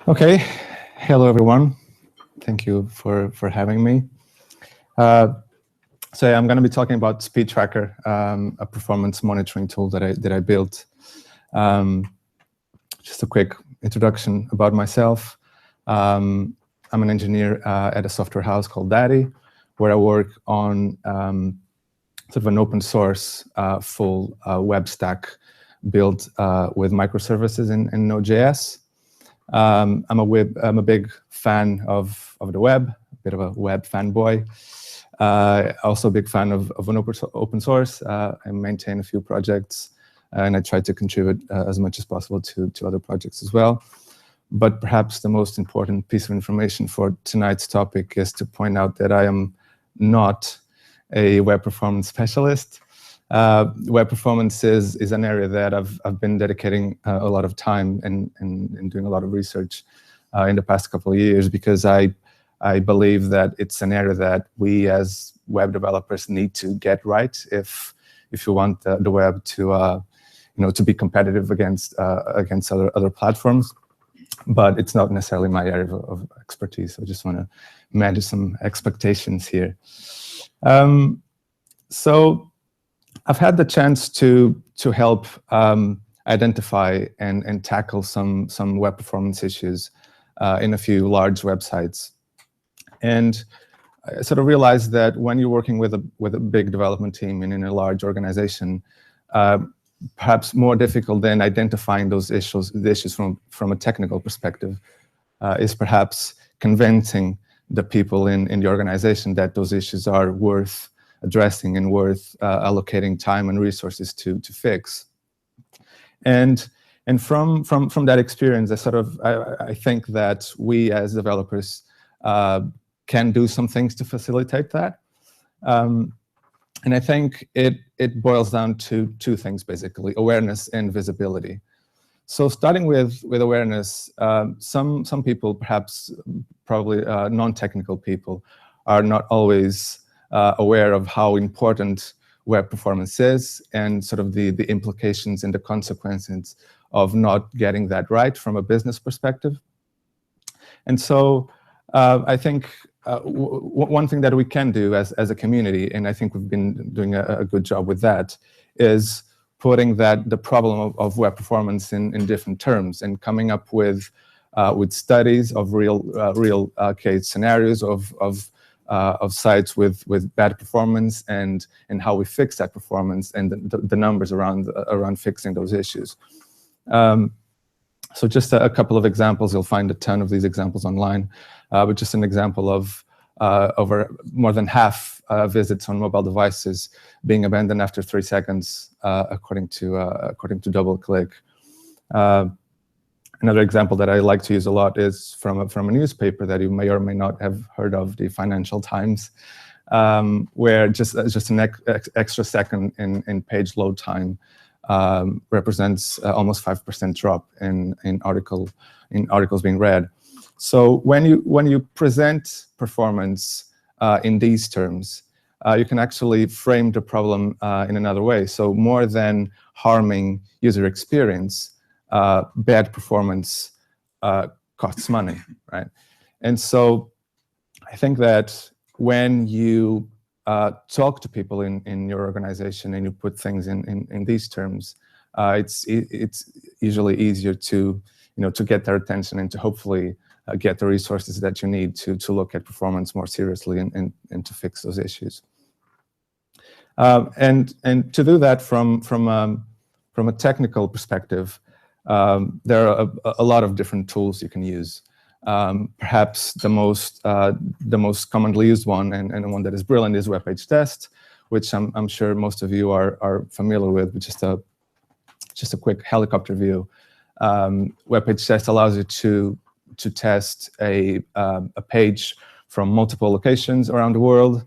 Okay, hello everyone. Thank you for having me. So yeah, I'm going to be talking about Speed Tracker, a performance monitoring tool that I built. Just a quick introduction about myself. I'm an engineer at a software house called Daddy, where I work on sort of an open source full web stack built with microservices in Node.js. I'm a big fan of the web, a bit of a web fanboy. Also a big fan of an open source. I maintain a few projects, and I try to contribute as much as possible to other projects as well. But perhaps the most important piece of information for tonight's topic is to point out that I am not a web performance specialist. Web performance is an area that I've been dedicating a lot of time and doing a lot of research in the past couple of years, because I believe that it's an area that we as web developers need to get right if you want the web to to be competitive against other platforms. But it's not necessarily my area of expertise. So I just want to manage some expectations here. So I've had the chance to help identify and tackle some web performance issues in a few large websites, and I sort of realized that when you're working with a big development team and in a large organization, perhaps more difficult than identifying the issues from a technical perspective is perhaps convincing the people in the organization that those issues are worth addressing and worth allocating time and resources to fix. And from that experience, I think that we as developers can do some things to facilitate that. And I think it boils down to two things, basically: awareness and visibility. So starting with awareness, some people, probably non-technical people, are not always aware of how important web performance is, and sort of the implications and the consequences of not getting that right from a business perspective. And so I think one thing that we can do as a community, and I think we've been doing a good job with that, is putting the problem of web performance in different terms and coming up with studies of real case scenarios of sites with bad performance and how we fix that performance, and the numbers around fixing those issues. So just a couple of examples. You'll find a ton of these examples online, but just an example of over more than half visits on mobile devices being abandoned after 3 seconds, according to DoubleClick. Another example that I like to use a lot is from a newspaper that you may or may not have heard of, the Financial Times, where just an extra second in page load time represents almost 5% drop in articles being read. So when you present performance in these terms, you can actually frame the problem in another way. So more than harming user experience, bad performance costs money, right? And so I think that when you talk to people in your organization and you put things in these terms, it's usually easier to get their attention and to hopefully get the resources that you need to look at performance more seriously and to fix those issues. And to do that from a technical perspective, there are a lot of different tools you can use. Perhaps the most commonly used one, and the one that is brilliant, is web page test, which I'm sure most of you are familiar with. But just a quick helicopter view. Web page test allows you to test a page from multiple locations around the world,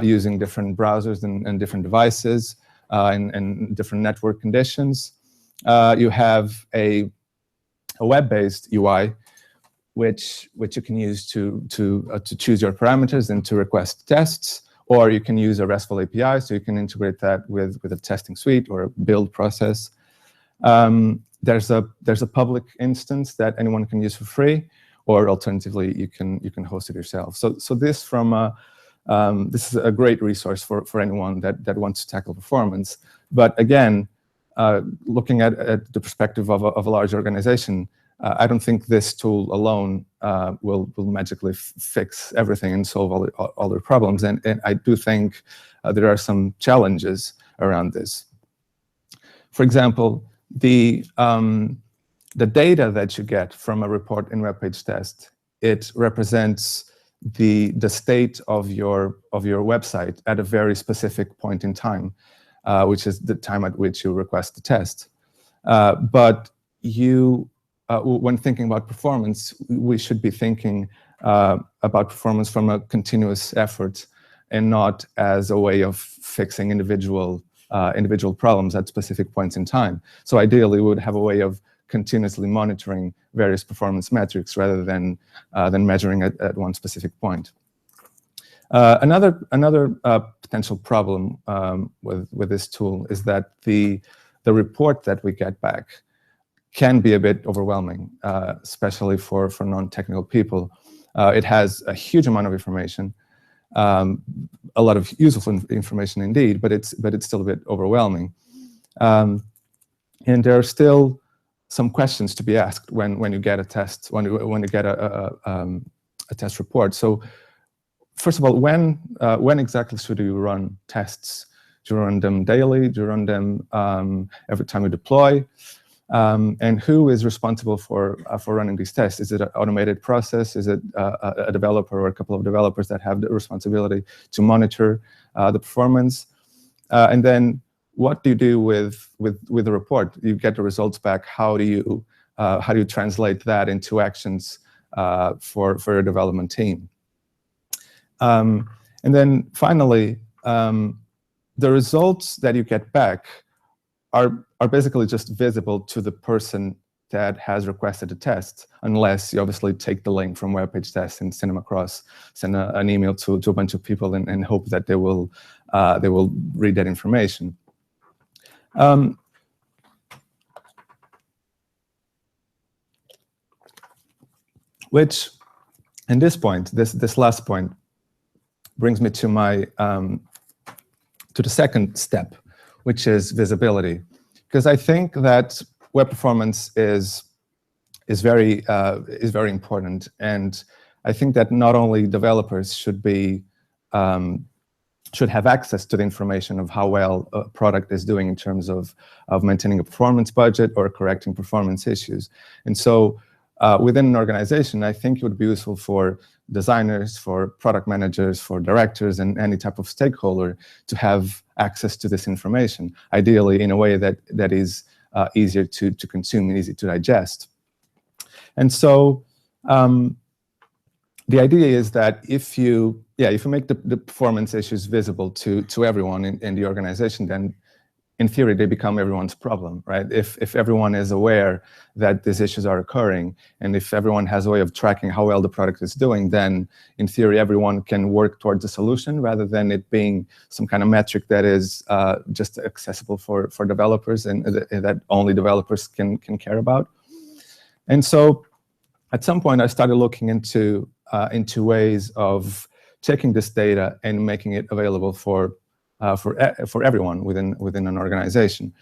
using different browsers and different devices and different network conditions. You have a web-based UI, which you can use to choose your parameters and to request tests, or you can use a RESTful API, so you can integrate that with a testing suite or a build process. there's a public instance that anyone can use for free, or alternatively, you can host it yourself. So this this is a great resource for anyone that wants to tackle performance. But again, looking at the perspective of a large organization, I don't think this tool alone will magically fix everything and solve all their problems. And I do think there are some challenges around this. For example, the data that you get from a report in web page test, it represents the state of your website at a very specific point in time, which is the time at which you request the test. But when thinking about performance, we should be thinking about performance from a continuous effort and not as a way of fixing individual problems at specific points in time. So ideally, we would have a way of continuously monitoring various performance metrics rather than measuring at one specific point. Another potential problem with this tool is that the report that we get back can be a bit overwhelming, especially for non-technical people. It has a huge amount of information, a lot of useful information indeed, but it's still a bit overwhelming. And there are still some questions to be asked when you get a test, when you get a test report. So first of all, when exactly should you run tests? Do you run them daily? Do you run them every time you deploy? And who is responsible for running these tests? Is it an automated process? Is it a developer or a couple of developers that have the responsibility to monitor the performance? And then what do you do with the report? You get the results back. How do you translate that into actions for your development team? And then finally, the results that you get back are basically just visible to the person that has requested a test, unless you obviously take the link from web page test and send them across, send an email to a bunch of people and hope that they will read that information. Which, in this point, this last point, brings me to my to the second step, which is visibility, because I think that web performance is very important, and I think that not only developers should have access to the information of how well a product is doing in terms of maintaining a performance budget or correcting performance issues. And so within an organization, I think it would be useful for designers, for product managers, for directors, and any type of stakeholder to have access to this information, ideally in a way that is easier to consume and easy to digest. And so the idea is that if you make the performance issues visible to everyone in the organization, then in theory, they become everyone's problem, right? If everyone is aware that these issues are occurring, and if everyone has a way of tracking how well the product is doing, then in theory, everyone can work towards a solution rather than it being some kind of metric that is just accessible for developers and that only developers can care about. And so at some point, I started looking into ways of taking this data and making it available for everyone within an organization,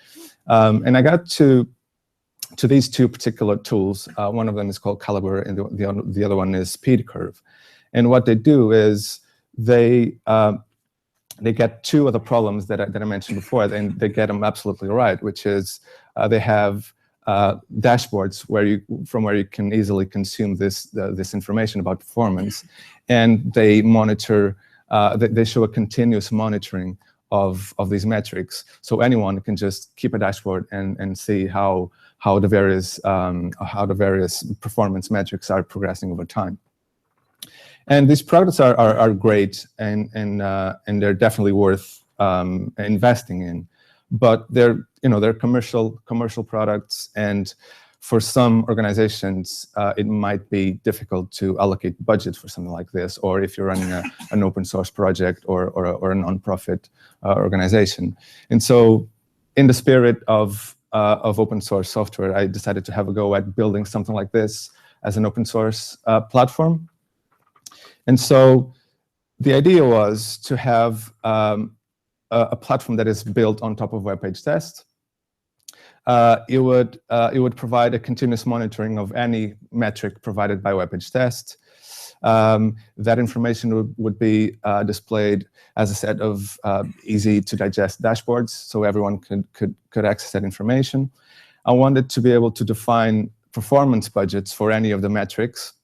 and I got to these two particular tools. One of them is called Calibre, and the other one is Speed Curve. And what they do is they get two of the problems that I mentioned before, and they get them absolutely right, which is they have dashboards from where you can easily consume this information about performance, and they monitor. They show a continuous monitoring of these metrics, so anyone can just keep a dashboard and see how the various performance metrics are progressing over time. And these products are great, and they're definitely worth investing in, but they're commercial products, and for some organizations, it might be difficult to allocate budget for something like this, or if you're running an open source project or a nonprofit organization. And so in the spirit of of open source software, I decided to have a go at building something like this as an open source platform. And so the idea was to have a platform that is built on top of web page test. It would provide a continuous monitoring of any metric provided by web page test. That information would be displayed as a set of easy to digest dashboards, so everyone could access that information. I wanted to be able to define performance budgets for any of the metrics,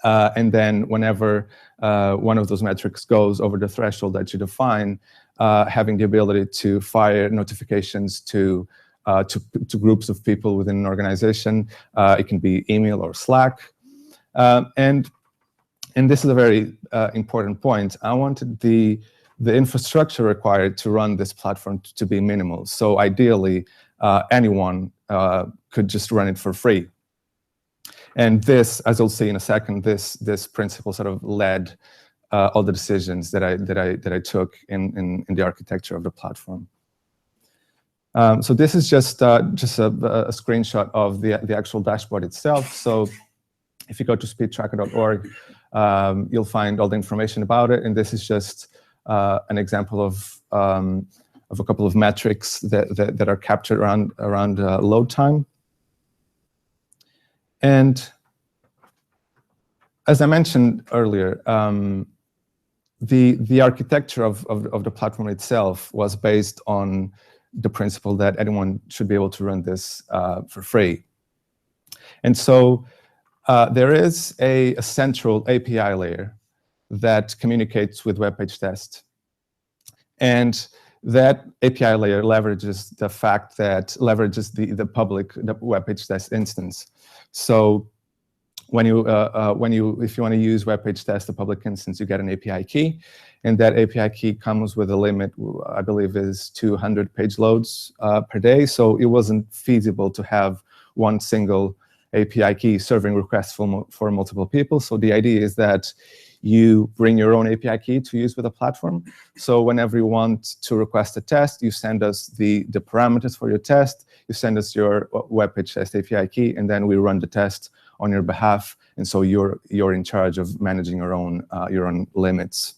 and then whenever one of those metrics goes over the threshold that you define, having the ability to fire notifications to groups of people within an organization. It can be email or Slack. And this is a very important point. I wanted the infrastructure required to run this platform to be minimal. So ideally, anyone could just run it for free. And this, as you'll see in a second, this principle sort of led all the decisions that I took in the architecture of the platform. So this is just a screenshot of the actual dashboard itself. So if you go to speedtracker.org, you'll find all the information about it. And this is just an example of a couple of metrics that are captured around load time. And as I mentioned earlier, the architecture of the platform itself was based on the principle that anyone should be able to run this for free. And so there is a central API layer that communicates with web page test. And that API layer leverages the fact that the public web page test instance. So if you want to use web page test, the public instance, you get an API key, and that API key comes with a limit, I believe, is 200 page loads per day. So it wasn't feasible to have one single API key serving requests for multiple people. So the idea is that you bring your own API key to use with a platform. So whenever you want to request a test, you send us the parameters for your test, you send us your web page test API key, and then we run the test on your behalf. And so you're in charge of managing your own limits.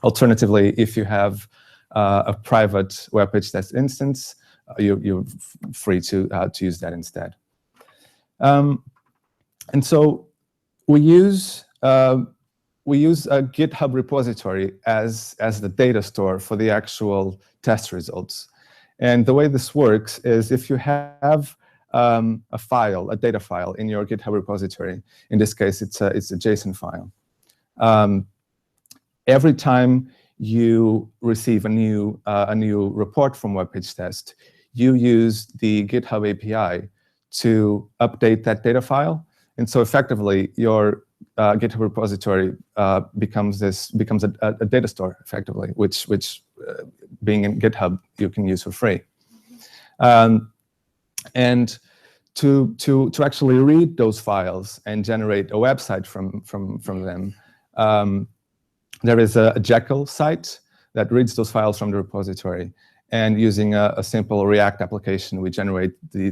Alternatively, if you have a private web page test instance, you're free to use that instead. And so we use a GitHub repository as the data store for the actual test results. And the way this works is if you have a data file in your GitHub repository, in this case it's a JSON file. Every time you receive a new report from web page test, you use the GitHub API to update that data file. And so effectively your GitHub repository becomes a data store, effectively, which being in GitHub you can use for free. And to actually read those files and generate a website from them, there is a Jekyll site that reads those files from the repository. And using a simple React application, we generate the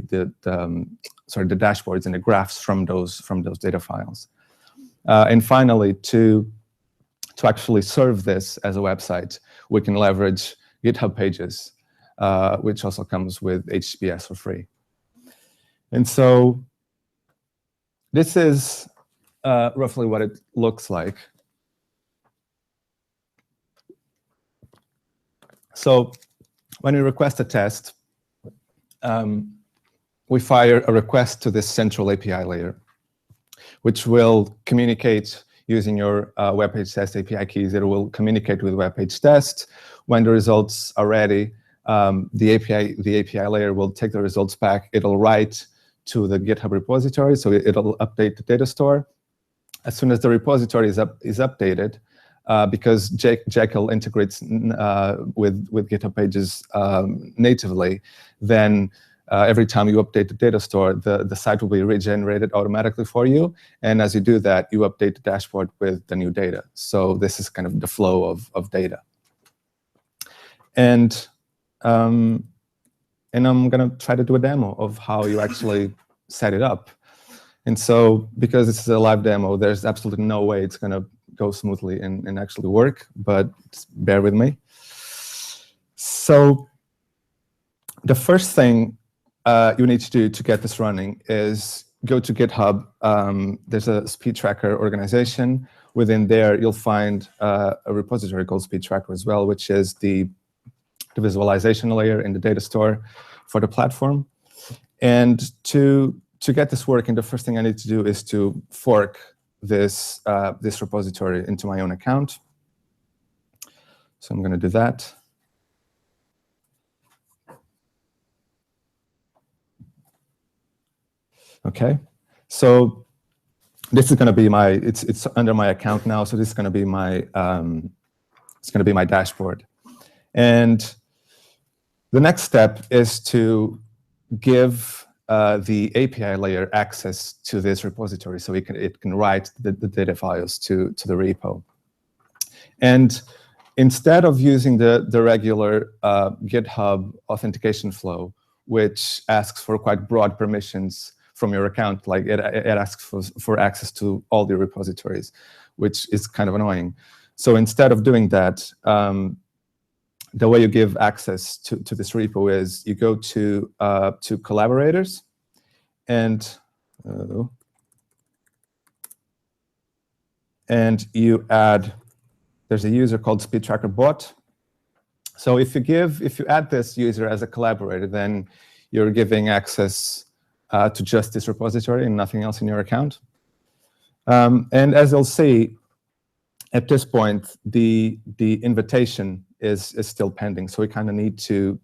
dashboards and the graphs from those data files. And finally, to actually serve this as a website, we can leverage GitHub Pages, which also comes with HTTPS for free. And so this is roughly what it looks like. So when we request a test, we fire a request to this central API layer, which will communicate using your web page test API keys. It will communicate with web page test. When the results are ready, the API layer will take the results back. It'll write to the GitHub repository, so it'll update the data store. As soon as the repository is updated, because Jekyll integrates with GitHub Pages natively, then every time you update the data store, the site will be regenerated automatically for you. And as you do that, you update the dashboard with the new data. So this is kind of the flow of data. And and I'm going to try to do a demo of how you actually set it up. And so because this is a live demo, there's absolutely no way it's going to go smoothly and actually work, but just bear with me. So the first thing you need to do to get this running is go to GitHub. There's a speed tracker organization. Within there, you'll find a repository called speed tracker as well, which is the visualization layer in the data store for the platform. And to get this working, the first thing I need to do is to fork this repository into my own account. So I'm going to do that. Okay, so this is going to be my, it's under my account now, so this is going to be my, it's going to be my dashboard. And the next step is to give the API layer access to this repository, so it can write the data files to the repo. And instead of using the regular GitHub authentication flow, which asks for quite broad permissions from your account, like it asks for access to all the repositories, which is kind of annoying. So instead of doing that, the way you give access to this repo is you go to collaborators, and you add, there's a user called SpeedTrackerBot. So if you add this user as a collaborator, then you're giving access to just this repository and nothing else in your account. And as you'll see, at this point, the invitation is still pending. So we kind of need to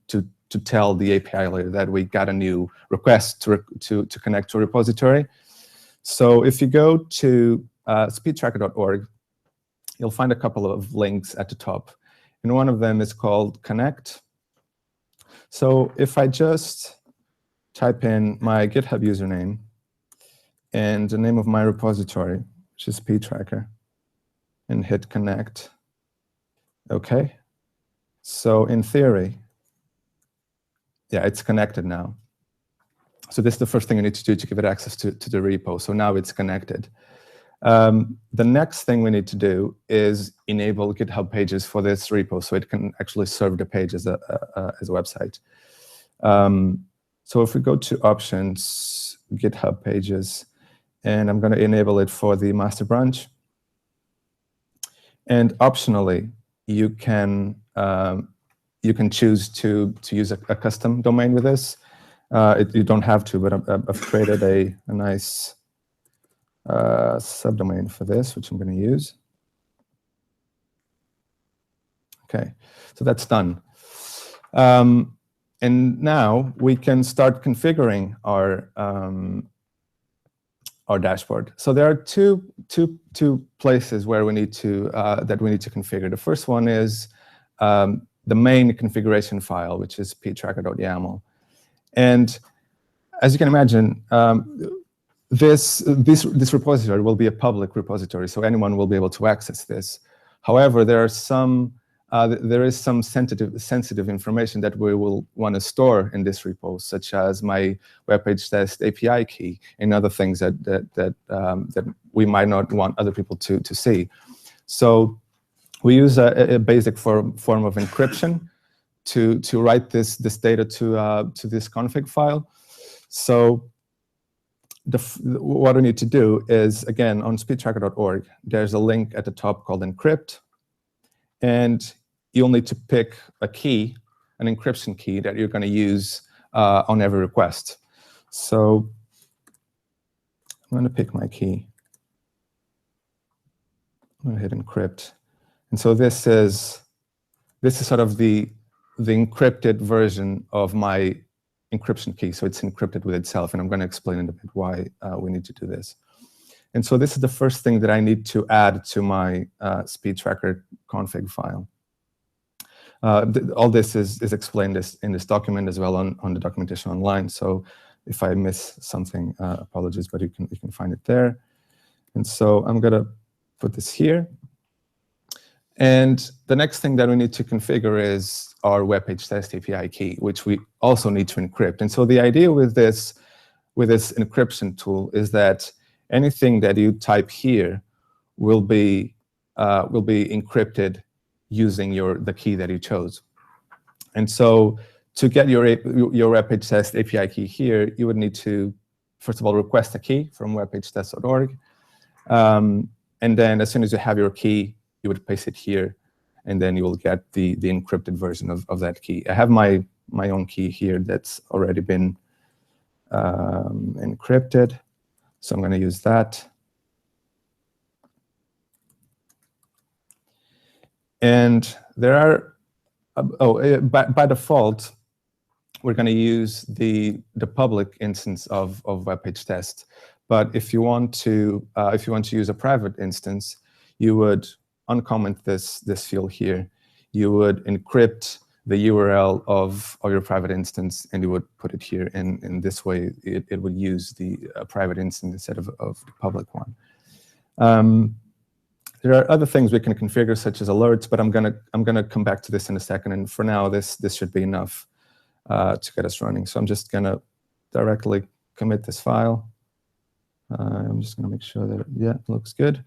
tell the API layer that we got a new request to connect to a repository. So if you go to speedtracker.org, you'll find a couple of links at the top. And one of them is called Connect. So if I just type in my GitHub username and the name of my repository, which is SpeedTracker, and hit Connect. OK. So in theory, yeah, it's connected now. So this is the first thing you need to do to give it access to the repo. So now it's connected. The next thing we need to do is enable GitHub pages for this repo, so it can actually serve the page as a website. So if we go to Options, GitHub Pages, and I'm going to enable it for the master branch. And optionally, you can choose to use a custom domain with this. You don't have to, but I've created a nice subdomain for this, which I'm going to use. Okay, so that's done. And now we can start configuring our dashboard. So there are two places where we need to configure. The first one is the main configuration file, which is speedtracker.yaml. And as you can imagine, this repository will be a public repository, so anyone will be able to access this. However, there is some sensitive information that we will want to store in this repo, such as my web page test API key and other things that we might not want other people to see. So we use a basic form of encryption to write this data to this config file. So what we need to do is, again, on speedtracker.org, there's a link at the top called encrypt, and you'll need to pick a key, an encryption key that you're going to use on every request. So I'm going to pick my key. I'm going to hit encrypt. And so this is sort of the encrypted version of my encryption key. So it's encrypted with itself, and I'm going to explain in a bit why we need to do this. And so this is the first thing that I need to add to my SpeedTracker config file. All this is explained in this document as well on the documentation online. So if I miss something, apologies, but you can find it there. And so I'm going to put this here. And the next thing that we need to configure is our web page test API key, which we also need to encrypt. And so the idea with this encryption tool is that anything that you type here will be encrypted using the key that you chose. And so to get your web page test API key here, you would need to, first of all, request a key from webpagetest.org. And then as soon as you have your key, you would paste it here, and then you will get the encrypted version of that key. I have my own key here that's already been encrypted, so I'm going to use that. And there are, by default, we're going to use the public instance of web page test. But if you want to use a private instance, you would uncomment this field here. You would encrypt the URL of your private instance, and you would put it here. And in this way, it would use the private instance instead of the public one. There are other things we can configure, such as alerts, but I'm gonna come back to this in a second. And for now, this should be enough to get us running. So I'm just gonna directly commit this file. I'm just gonna make sure that it looks good.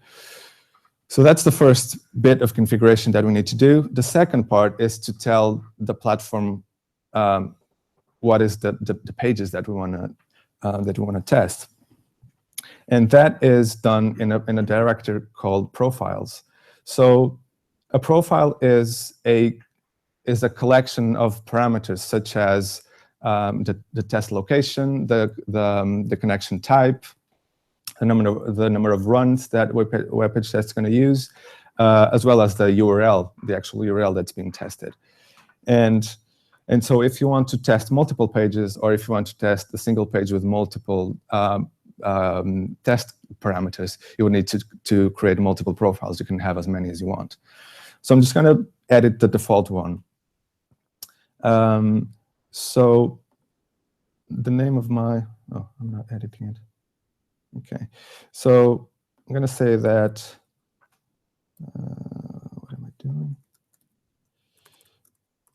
So that's the first bit of configuration that we need to do. The second part is to tell the platform what is the pages that we wanna test. And that is done in a directory called profiles. So a profile is a collection of parameters such as the test location, the connection type, the number of runs that web page test is going to use, as well as the URL, the actual URL that's being tested. And so if you want to test multiple pages, or if you want to test a single page with multiple test parameters, you will need to create multiple profiles. You can have as many as you want. So I'm just going to edit the default one. So the name of my, I'm not editing it. Okay, so I'm going to say that, what am I doing?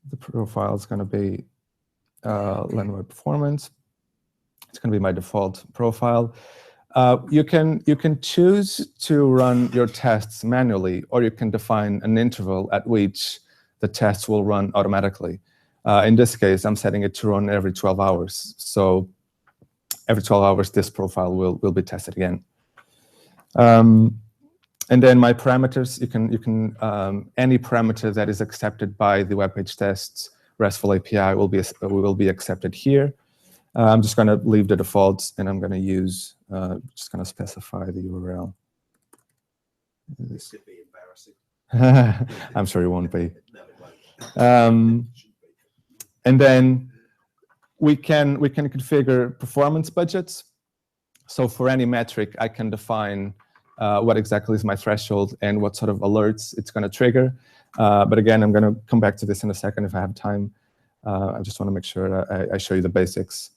The profile is going to be LDNWeb Performance. It's going to be my default profile. You can choose to run your tests manually, or you can define an interval at which the tests will run automatically. In this case, I'm setting it to run every 12 hours. So every 12 hours, this profile will be tested again. And then my parameters, you can any parameter that is accepted by the web page tests RESTful API will be accepted here. I'm just going to leave the defaults, and I'm going to use just going to specify the URL. This could be embarrassing. I'm sure it won't be. No, it won't. And then we can configure performance budgets. So for any metric, I can define what exactly is my threshold and what sort of alerts it's going to trigger. But again, I'm going to come back to this in a second if I have time. I just want to make sure I show you the basics.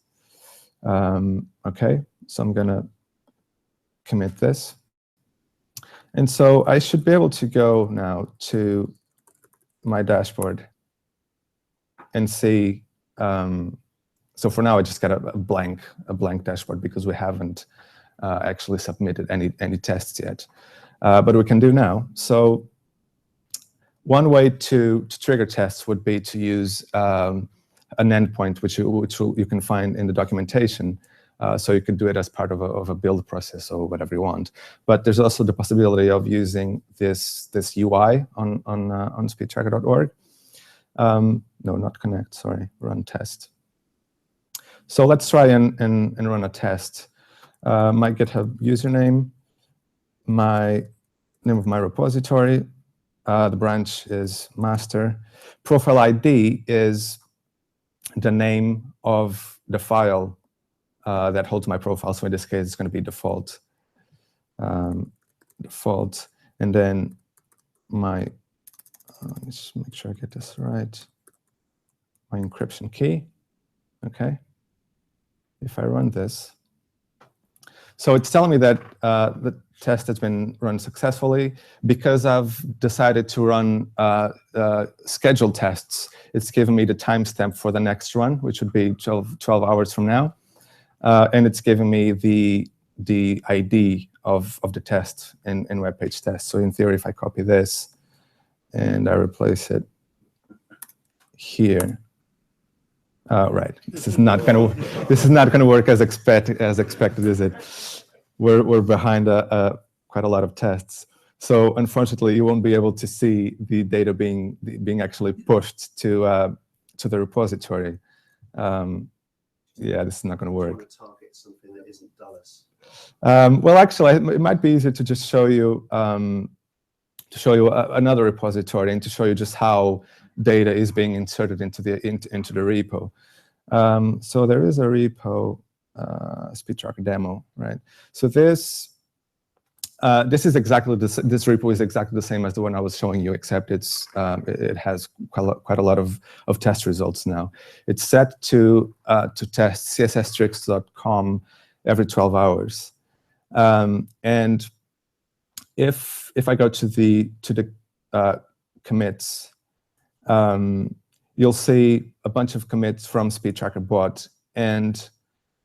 Okay, so I'm going to commit this. And so I should be able to go now to my dashboard and see. So for now, I just got a blank dashboard because we haven't actually submitted any tests yet. But we can do now. So one way to trigger tests would be to use an endpoint, which you can find in the documentation. So you could do it as part of a build process or whatever you want. But there's also the possibility of using this UI on speedtracker.org. No, not connect. Sorry, run test. So let's try and run a test. My GitHub username, my name of my repository, the branch is master. Profile ID is the name of the file that holds my profile. So in this case, it's going to be default. Default. And then my, let's make sure I get this right. My encryption key. Okay. If I run this. So it's telling me that the test has been run successfully. Because I've decided to run scheduled tests, it's given me the timestamp for the next run, which would be 12 hours from now. And it's giving me the ID of the test in web page test. So in theory, if I copy this and I replace it here, right, this is not going to work as expected, is it? We're behind quite a lot of tests. So unfortunately, you won't be able to see the data being actually pushed to the repository. Yeah, this is not going to work. Want to target something that isn't Dulles? Well, actually, it might be easier to just show you another repository and to show you just how data is being inserted into the repo. So there is a repo, SpeedTracker demo, right? So this is exactly this repo is exactly the same as the one I was showing you, except it has quite a lot of test results now. It's set to test csstricks.com every 12 hours, and if I go to the commits, you'll see a bunch of commits from SpeedTracker bot, and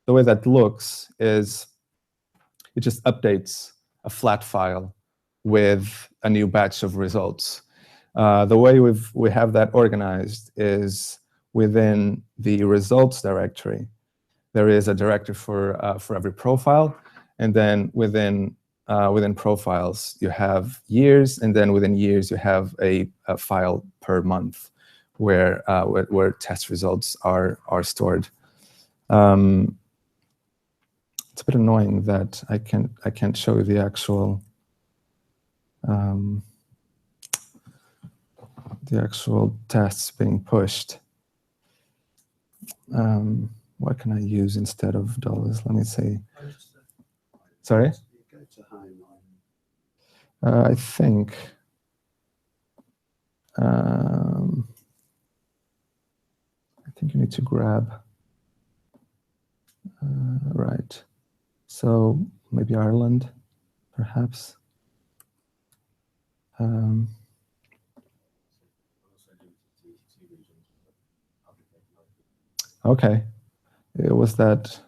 the way that looks is it just updates a flat file with a new batch of results. The way we have that organized is within the results directory. There is a directory for every profile, and then within profiles you have years, and then within years you have a file per month where test results are stored. It's a bit annoying that I can't show you the actual tests being pushed. What can I use instead of dollars? Let me see. Sorry? Go to home. I think you need to grab right. So maybe Ireland, perhaps. Okay, it was that.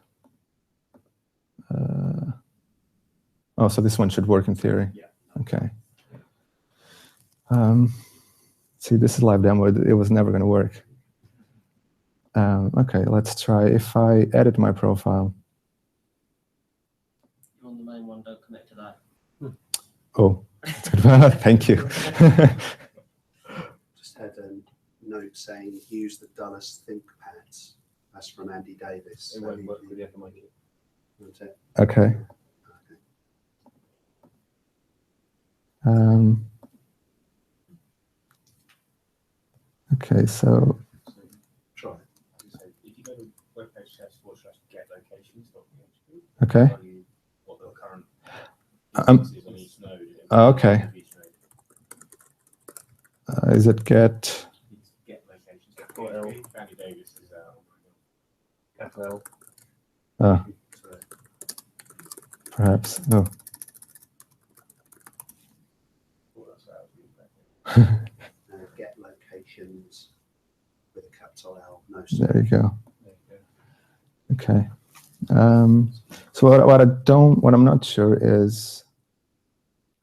Oh, so this one should work in theory. Yeah. Okay. See, this is live demo. It was never going to work. Okay, let's try. If I edit my profile. On the main one, don't connect to that. Oh, thank you. Just had a note saying use the Dulles ThinkPads. That's from Andy Davis. It won't work with the FMIQ. That's it. Okay. Okay, so Try it. If you go to webpage test/get locations.php, okay. what the current Um, is on each node. Okay. Is it get? It's get locations. Andy Davis is capital L. Perhaps. Oh. Get locations with a capital L. No. There you go. Okay. So what I'm not sure is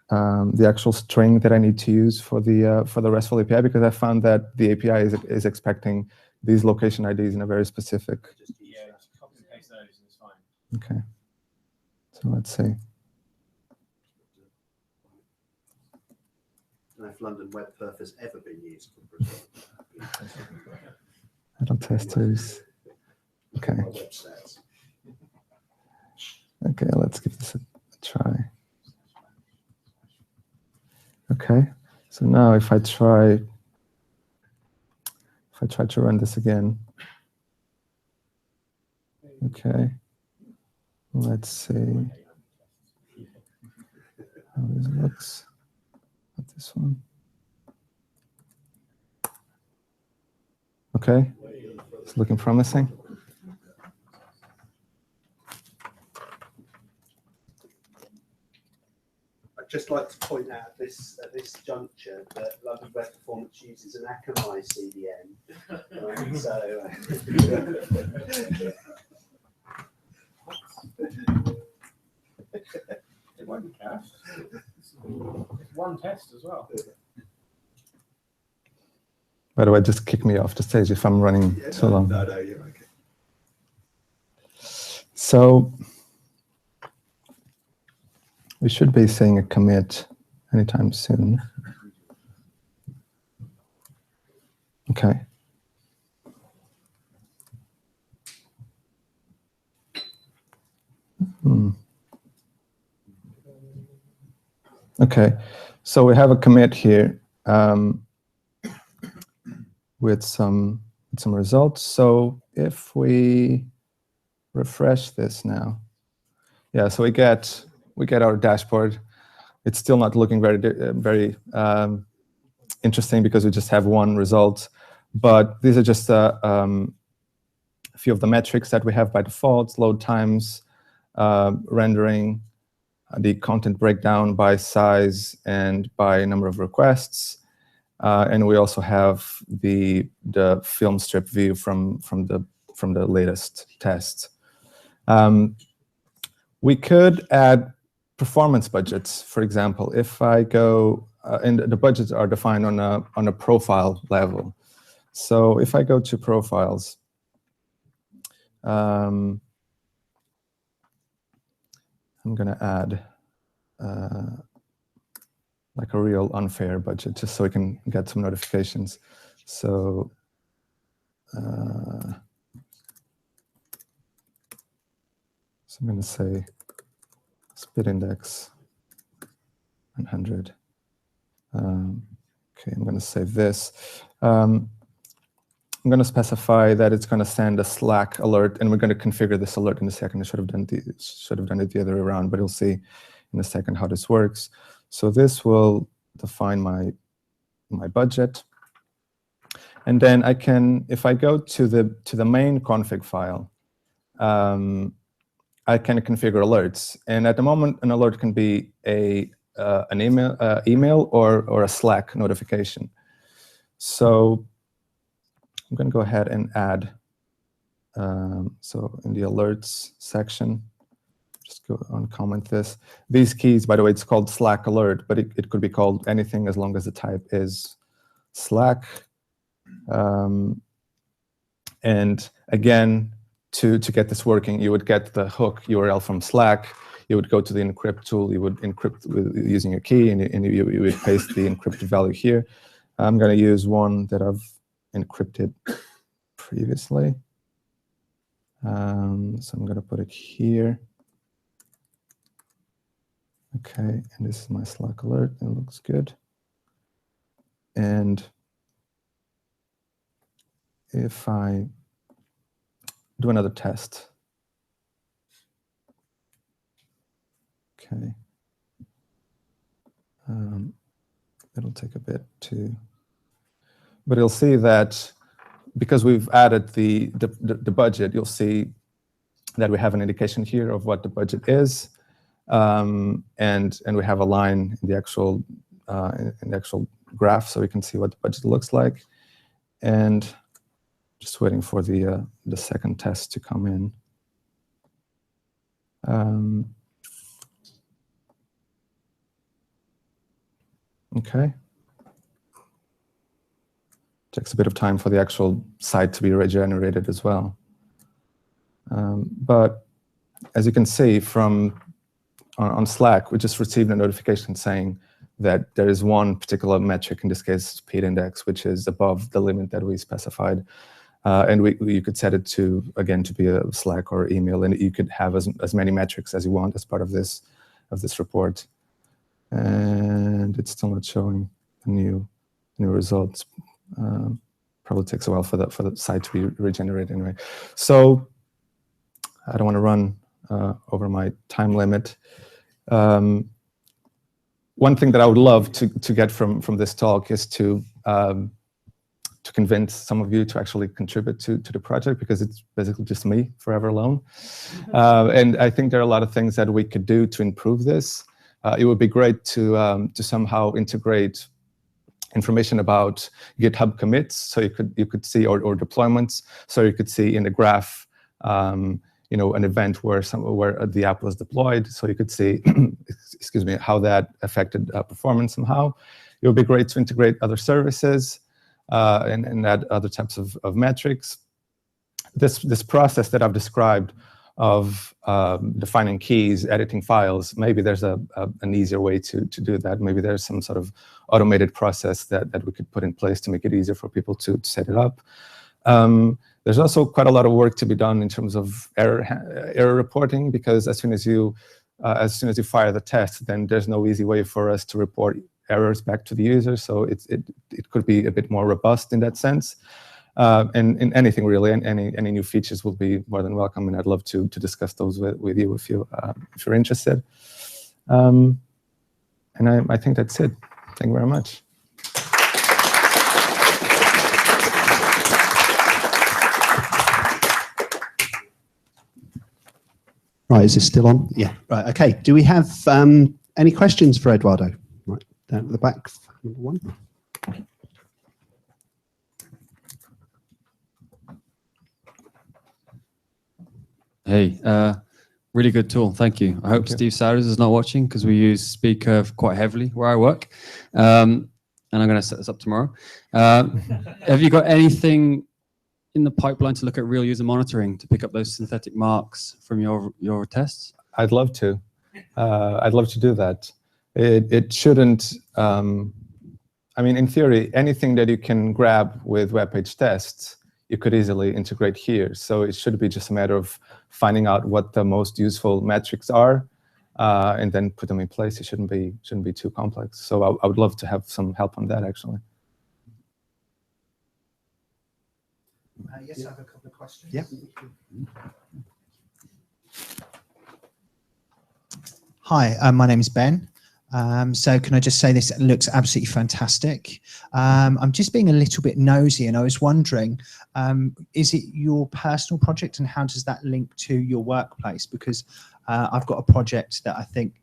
the actual string that I need to use for the RESTful API, because I found that the API is expecting these location IDs in a very specific. Yeah, just copy and paste those and it's fine. Okay. So let's see. I don't know if LDNWebPerf has ever been used for Brazil. Idle testers. Okay. My web stats. Okay, let's give this a try. Okay, so now if I try to run this again. Okay, let's see how this looks. Not this one. Okay, it's looking promising. I'd just like to point out at this juncture that London Web Performance uses an Akamai CDN. Right? So. It won't be cached. It's one test as well. By the way, just kick me off the stage if I'm running too long. No, you're okay. So we should be seeing a commit anytime soon. Okay. Okay, so we have a commit here with some results. So if we refresh this now, yeah, so we get our dashboard. It's still not looking very interesting because we just have one result, but these are just a few of the metrics that we have by default: load times, rendering, the content breakdown by size and by number of requests, and we also have the film strip view from the latest test. We could add performance budgets. For example, if I go, and the budgets are defined on a profile level. So if I go to profiles, I'm going to add like a real unfair budget, just so we can get some notifications. So I'm going to say speed index 100. Okay, I'm going to save this. I'm going to specify that it's going to send a Slack alert, and we're going to configure this alert in a second. I should have done it the other way around, but you'll see in a second how this works. So this will define my budget, and then I can, if I go to the main config file, I can configure alerts. And at the moment, an alert can be an email or a Slack notification. So I'm going to go ahead and add, so in the alerts section, just go uncomment this. These keys, by the way, it's called Slack alert, but it could be called anything as long as the type is Slack. And again, to get this working, you would get the hook URL from Slack. You would go to the encrypt tool. You would encrypt using a key, and you would paste the encrypted value here. I'm going to use one that I've encrypted previously. So I'm going to put it here. Okay, and this is my Slack alert. It looks good. And if I do another test, okay, it'll take a bit to, but you'll see that because we've added the budget, you'll see that we have an indication here of what the budget is, and we have a line in the actual graph, so we can see what the budget looks like. And just waiting for the second test to come in. Okay. Takes a bit of time for the actual site to be regenerated as well. But as you can see on Slack, we just received a notification saying that there is one particular metric, in this case, speed index, which is above the limit that we specified. And you could set it to, again, to be a Slack or email, and you could have as many metrics as you want as part of this report. And it's still not showing the new results. Probably takes a while for the site to be regenerated anyway. So I don't want to run over my time limit. One thing that I would love to get from this talk is to convince some of you to actually contribute to the project, because it's basically just me forever alone. And I think there are a lot of things that we could do to improve this. it would be great to somehow integrate information about GitHub commits, so you could see, or deployments, so you could see in the graph, you know, an event where the app was deployed, so you could see, excuse me, how that affected performance somehow. It would be great to integrate other services and add other types of metrics. This process that I've described of defining keys, editing files, maybe there's an easier way to do that. Maybe there's some sort of automated process that we could put in place to make it easier for people to set it up. There's also quite a lot of work to be done in terms of error reporting, because as soon as you fire the test, then there's no easy way for us to report errors back to the user. So it could be a bit more robust in that sense. And in anything really, any new features will be more than welcome, and I'd love to discuss those with you if you're interested. And I think that's it. Thank you very much. Right, is this still on? Yeah, right, okay. Do we have any questions for Eduardo? Right, down at the back, number one. Hey, really good tool. Thank you. I hope Steve Souders is not watching, because we use SpeedCurve quite heavily where I work. And I'm going to set this up tomorrow. Have you got anything in the pipeline to look at real user monitoring to pick up those synthetic marks from your tests? I'd love to. I'd love to do that. It shouldn't. I mean, in theory, anything that you can grab with web page tests, you could easily integrate here. So it should be just a matter of finding out what the most useful metrics are, and then put them in place. It shouldn't be too complex. So I would love to have some help on that, actually. Yes, I have a couple of questions. Yeah. Hi, my name is Ben. So can I just say this looks absolutely fantastic. I'm just being a little bit nosy, and I was wondering, is it your personal project, and how does that link to your workplace? Because I've got a project that I think,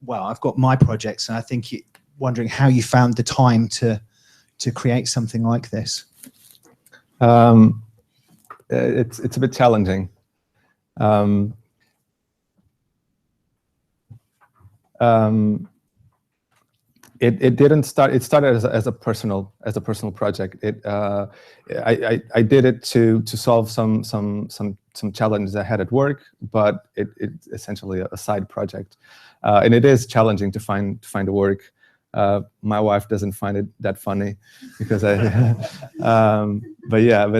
well, I've got my projects, and I think wondering how you found the time to create something like this. It's a bit challenging. It didn't start. It started as a personal project. I did it to solve some challenges I had at work, but it's essentially a side project, and it is challenging to find a work. My wife doesn't find it that funny, because but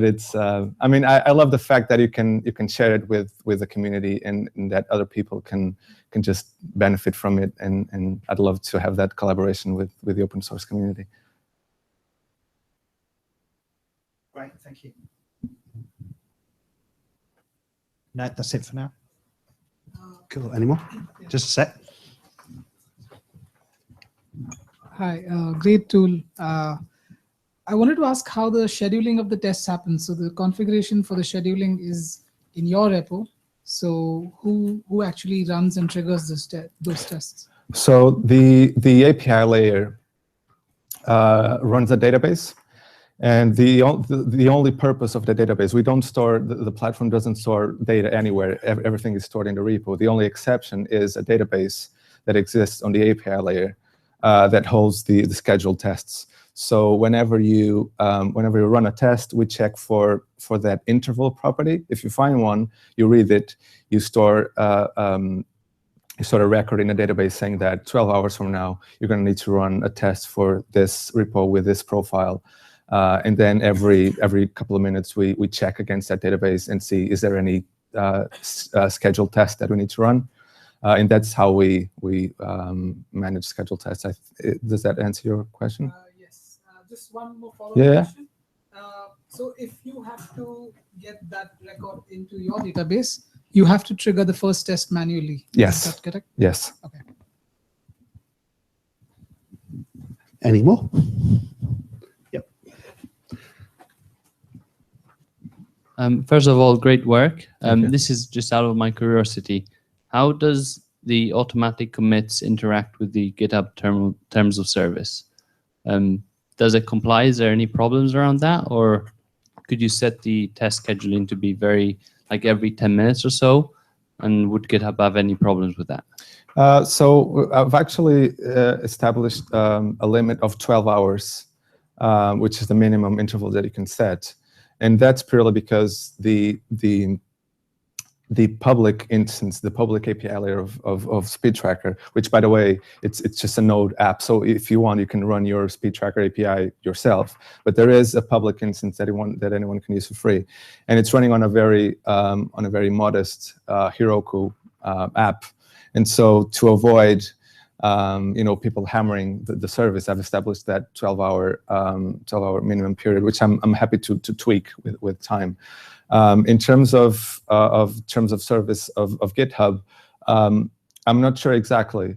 it's. I mean, I love the fact that you can share it with the community, and that other people can just benefit from it, and I'd love to have that collaboration with the open source community. Great, thank you. No, that's it for now. Cool. Any more? Just a sec. Hi, great tool. I wanted to ask how the scheduling of the tests happens. So the configuration for the scheduling is in your repo. So who actually runs and triggers those tests? So the API layer runs a database, and the only purpose of the database, we don't store, the platform doesn't store data anywhere. Everything is stored in the repo. The only exception is a database that exists on the API layer that holds the scheduled tests. So whenever you run a test, we check for that interval property. If you find one, you read it. You store a record in a database saying that 12 hours from now, you're going to need to run a test for this repo with this profile. And then every couple of minutes, we check against that database and see, is there any scheduled test that we need to run? And that's how we manage scheduled tests. Does that answer your question? Yes. Just one more follow-up question. So if you have to get that record into your database, you have to trigger the first test manually. Yes. Is that correct? Yes. Okay. Any more? Yep. First of all, great work. Thank you. This is just out of my curiosity. How does the automatic commits interact with the GitHub terms of service? Does it comply? Is there any problems around that? Or could you set the test scheduling to be very, like every 10 minutes or so? And would GitHub have any problems with that? So I've actually established a limit of 12 hours, which is the minimum interval that you can set. And that's purely because the public instance, the public API layer of SpeedTracker, which, by the way, it's just a Node app. So if you want, you can run your SpeedTracker API yourself. But there is a public instance that anyone can use for free, and it's running on a very modest Heroku app. And so to avoid people hammering the service, I've established that 12-hour minimum period, which I'm happy to tweak with time. In terms of service of GitHub, I'm not sure exactly,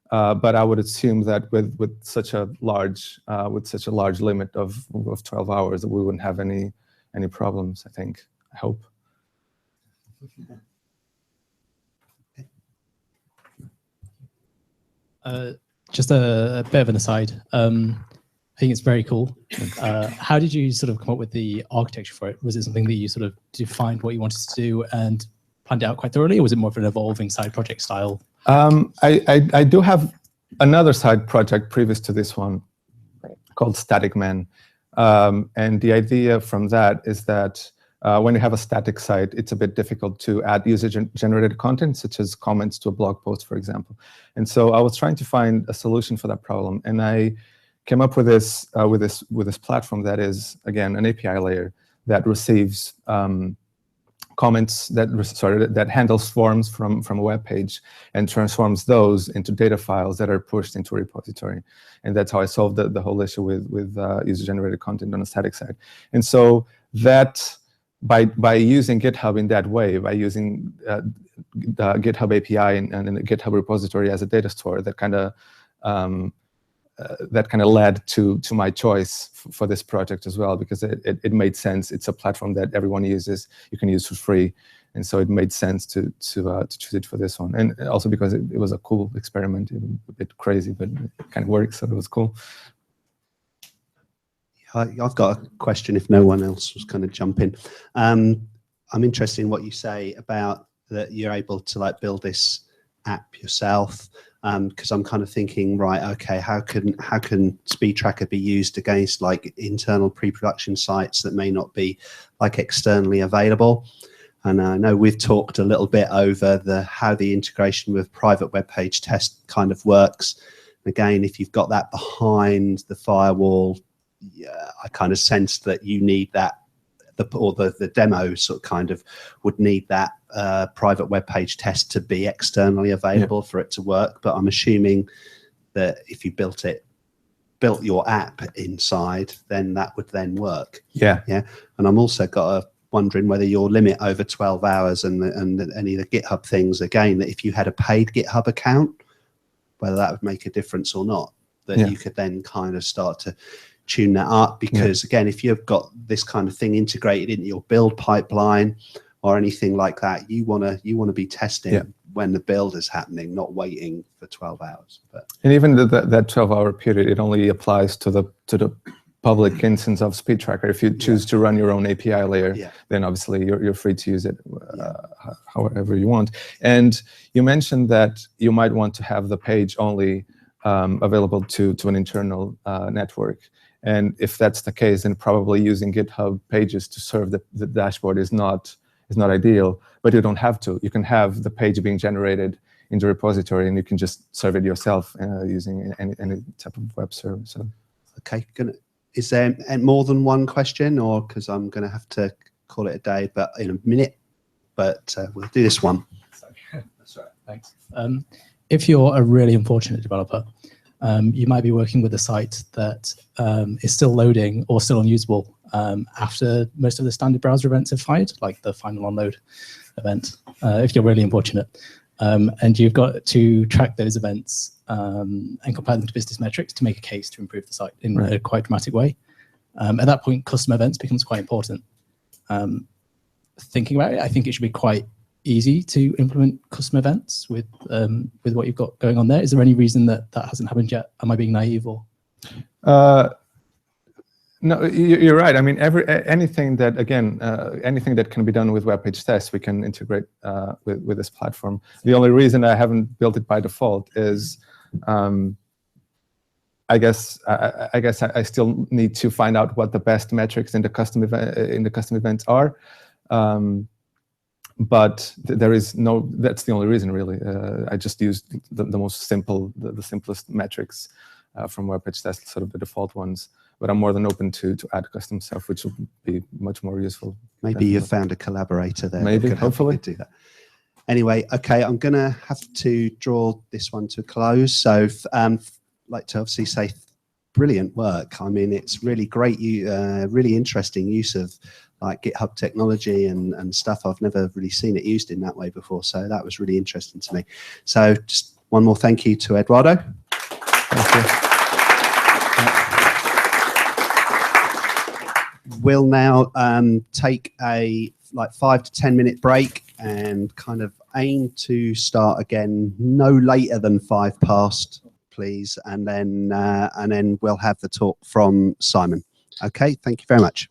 but I would assume that with such a large limit of 12 hours, that we wouldn't have any problems. I hope. Just a bit of an aside. I think it's very cool. How did you sort of come up with the architecture for it? Was it something that you sort of defined what you wanted to do and planned it out quite thoroughly, or was it more of an evolving side project style? I do have another side project previous to this one called Static Man. And the idea from that is that when you have a static site, it's a bit difficult to add user-generated content, such as comments to a blog post, for example. And so I was trying to find a solution for that problem, and I came up with this platform that is, again, an API layer that receives comments, that handles forms from a web page and transforms those into data files that are pushed into a repository. And that's how I solved the whole issue with user-generated content on a static site. And so that, by using GitHub in that way, by using the GitHub API and the GitHub repository as a data store, that kind of led to my choice for this project as well, because it made sense. It's a platform that everyone uses, you can use for free, and so it made sense to choose it for this one. And also because it was a cool experiment, a bit crazy, but it kind of worked, so it was cool. I've got a question if no one else was going to jump in. I'm interested in what you say about that you're able to build this app yourself, because I'm kind of thinking, right, okay, how can SpeedTracker be used against internal pre-production sites that may not be externally available? And I know we've talked a little bit over how the integration with private web page test kind of works. Again, if you've got that behind the firewall, I kind of sense that you need that, the demo sort of kind of would need that private web page test to be externally available for it to work. But I'm assuming that if you built your app inside, then that would then work. Yeah. And I'm also wondering whether your limit over 12 hours and any of the GitHub things, again, that if you had a paid GitHub account, whether that would make a difference or not, that you could then kind of start to tune that up, because again, if you've got this kind of thing integrated into your build pipeline or anything like that, you want to be testing when the build is happening, not waiting for 12 hours. And even that 12-hour period, it only applies to the public instance of SpeedTracker. If you choose to run your own API layer, then obviously you're free to use it however you want. And you mentioned that you might want to have the page only available to an internal network. And if that's the case, then probably using GitHub pages to serve the dashboard is not ideal. But you don't have to. You can have the page being generated in the repository, and you can just serve it yourself using any type of web service. So. Okay, is there more than one question, or because I'm going to have to call it a day, but in a minute. But we'll do this one. That's right. Thanks. If you're a really unfortunate developer, you might be working with a site that is still loading or still unusable after most of the standard browser events have fired, like the final onload event, if you're really unfortunate. And you've got to track those events and compare them to business metrics to make a case to improve the site in a quite dramatic way. At that point, custom events becomes quite important. Thinking about it, I think it should be quite easy to implement custom events with what you've got going on there? Is there any reason that that hasn't happened yet? Am I being naive or? No, you're right. I mean, anything that, again, anything that can be done with web page tests, we can integrate with this platform. The only reason I haven't built it by default is, I guess I still need to find out what the best metrics in the custom events are. But there is no. That's the only reason, really. I just used the most simple, the simplest metrics from web page tests, sort of the default ones. But I'm more than open to add custom stuff, which will be much more useful. Maybe you've found a collaborator there. Maybe, that could hopefully. do that. Anyway, okay, I'm going to have to draw this one to a close. So I'd like to obviously say brilliant work. I mean, it's really great, really interesting use of like GitHub technology and stuff. I've never really seen it used in that way before. So that was really interesting to me. So just one more thank you to Eduardo. Thank you. We'll now take a 5 to 10 minute break and kind of aim to start again no later than 5 past, please, and then we'll have the talk from Simon. Okay, thank you very much.